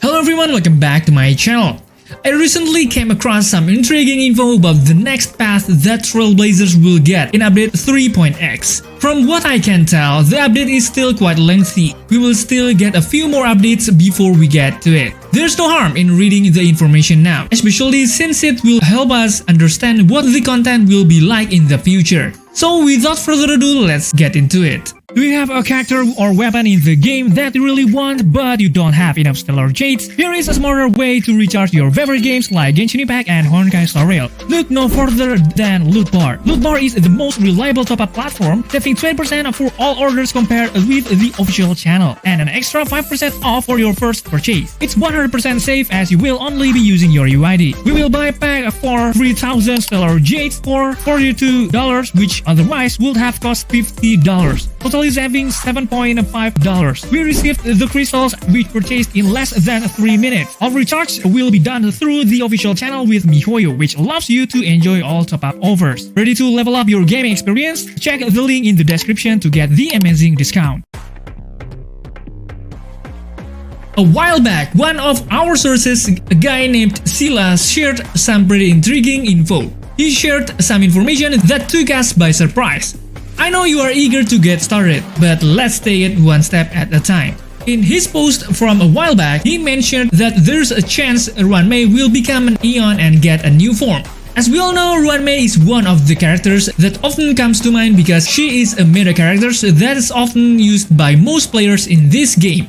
Hello everyone, welcome back to my channel. I recently came across some intriguing info about the next path that Trailblazers will get in update 3.x. From what I can tell, the update is still quite lengthy. We will still get a few more updates before we get to it. There's no harm in reading the information now, especially since it will help us understand what the content will be like in the future. So without further ado, let's get into it. Do you have a character or weapon in the game that you really want but you don't have enough stellar jades? Here is a smarter way to recharge your favorite games like Genshin Impact and Honkai Star Rail. Look no further than Loot Bar. Loot Bar is the most reliable top-up platform, saving 20% for all orders compared with the official channel, and an extra 5% off for your first purchase. It's 100% safe as you will only be using your UID. We will buy a pack for 3,000 stellar jades for $42, which otherwise would have cost $50. Totally saving $7.5. We received the crystals we purchased in less than 3 minutes. All recharge will be done through the official channel with MiHoYo, which allows you to enjoy all top-up offers. Ready to level up your gaming experience? Check the link in the description to get the amazing discount. A while back, one of our sources, a guy named Sila, shared some pretty intriguing info. He shared some information that took us by surprise. I know you are eager to get started, but let's take it one step at a time. In his post from a while back, he mentioned that there's a chance Ruanmei will become an Aeon and get a new form. As we all know, Ruanmei is one of the characters that often comes to mind because she is a meta character that is often used by most players in this game.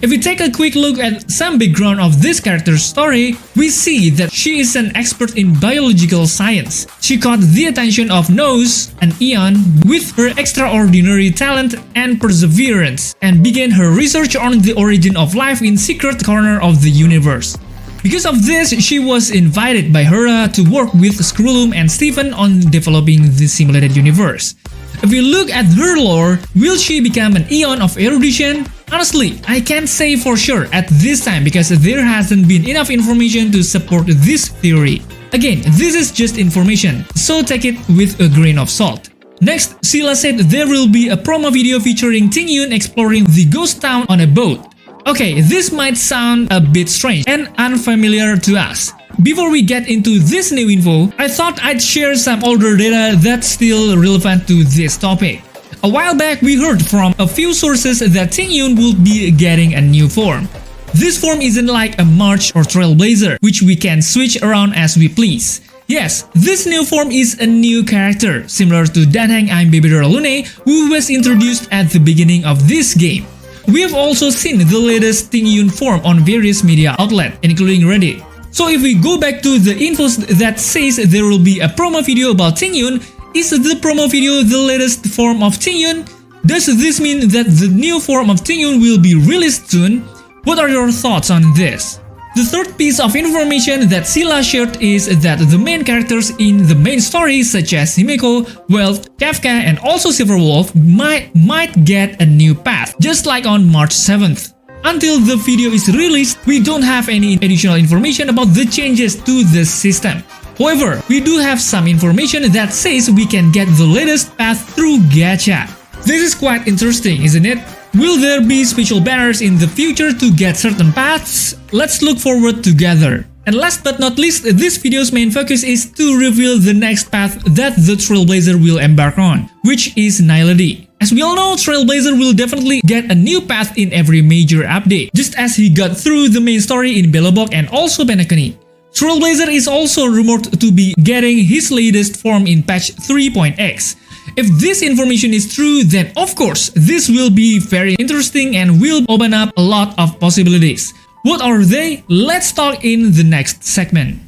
If we take a quick look at some background of this character's story, we see that she is an expert in biological science. She caught the attention of Nose, an Aeon, with her extraordinary talent and perseverance, and began her research on the origin of life in secret corner of the universe. Because of this, she was invited by Hera to work with Skrulum and Stephen on developing the simulated universe. If we look at her lore, will she become an Aeon of erudition? Honestly, I can't say for sure at this time because there hasn't been enough information to support this theory. Again, this is just information, so take it with a grain of salt. Next, Sila said there will be a promo video featuring Tingyun exploring the ghost town on a boat. Okay, this might sound a bit strange and unfamiliar to us. Before we get into this new info, I thought I'd share some older data that's still relevant to this topic. A while back, we heard from a few sources that Tingyun will be getting a new form. This form isn't like a March or Trailblazer, which we can switch around as we please. Yes, this new form is a new character, similar to Danheng I'm Babydora Lune, who was introduced at the beginning of this game. We have also seen the latest Tingyun form on various media outlets, including Reddit. So if we go back to the infos that says there will be a promo video about Tingyun, is the promo video the latest form of Tingyun? Does this mean that the new form of Tingyun will be released soon? What are your thoughts on this? The third piece of information that Sila shared is that the main characters in the main story such as Himeko, Wealth, Kafka and also Silverwolf might get a new path, just like on March 7th. Until the video is released, we don't have any additional information about the changes to the system. However, we do have some information that says we can get the latest path through gacha. This is quite interesting, isn't it? Will there be special banners in the future to get certain paths? Let's look forward together. And last but not least, this video's main focus is to reveal the next path that the Trailblazer will embark on, which is NIHILITY. As we all know, Trailblazer will definitely get a new path in every major update, just as he got through the main story in Belobog and also Penacony. Trailblazer is also rumored to be getting his latest form in patch 3.x. If this information is true, then of course, this will be very interesting and will open up a lot of possibilities. What are they? Let's talk in the next segment.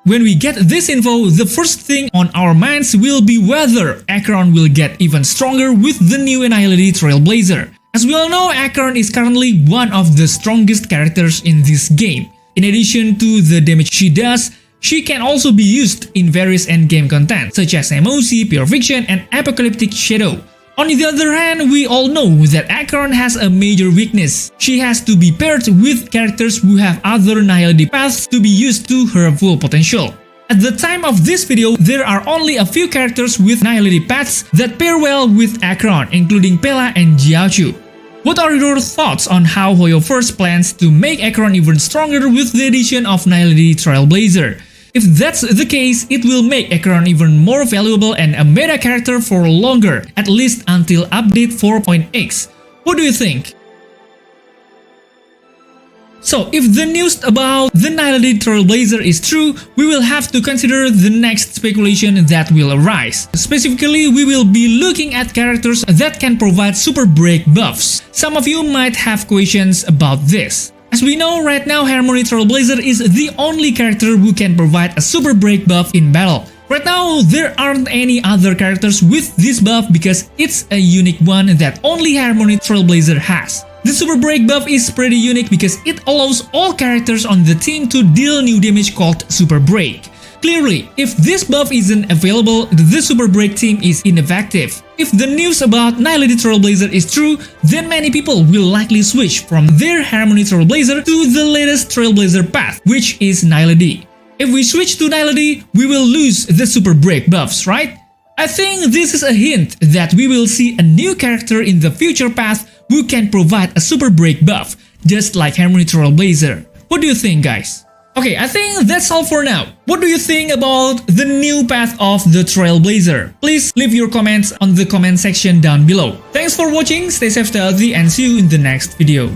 When we get this info, the first thing on our minds will be whether Acheron will get even stronger with the new NIHILITY Trailblazer. As we all know, Acheron is currently one of the strongest characters in this game. In addition to the damage she does, she can also be used in various endgame content such as MOC, Pure Fiction, and Apocalyptic Shadow. On the other hand, we all know that Acheron has a major weakness. She has to be paired with characters who have other NIHILITY paths to be used to her full potential. At the time of this video, there are only a few characters with NIHILITY paths that pair well with Acheron, including Pela and Jiaochu. What are your thoughts on how HoYoverse plans to make Acheron even stronger with the addition of NIHILITY Trailblazer? If that's the case, it will make Acheron even more valuable and a meta character for longer, at least until update 4.x. What do you think? So, if the news about the NIHILITY Trailblazer is true, we will have to consider the next speculation that will arise. Specifically, we will be looking at characters that can provide super break buffs. Some of you might have questions about this. As we know, right now Harmony Trailblazer is the only character who can provide a super break buff in battle. Right now, there aren't any other characters with this buff because it's a unique one that only Harmony Trailblazer has. The super break buff is pretty unique because it allows all characters on the team to deal new damage called super break. Clearly, if this buff isn't available, the super break team is ineffective. If the news about NIHILITY Trailblazer is true, then many people will likely switch from their Harmony Trailblazer to the latest Trailblazer path, which is NIHILITY. If we switch to NIHILITY, we will lose the super break buffs, right? I think this is a hint that we will see a new character in the future path who can provide a super break buff, just like Harmony Trailblazer. What do you think, guys? Okay, I think that's all for now. What do you think about the new path of the Trailblazer? Please leave your comments on the comment section down below. Thanks for watching, stay safe, stay healthy, and see you in the next video.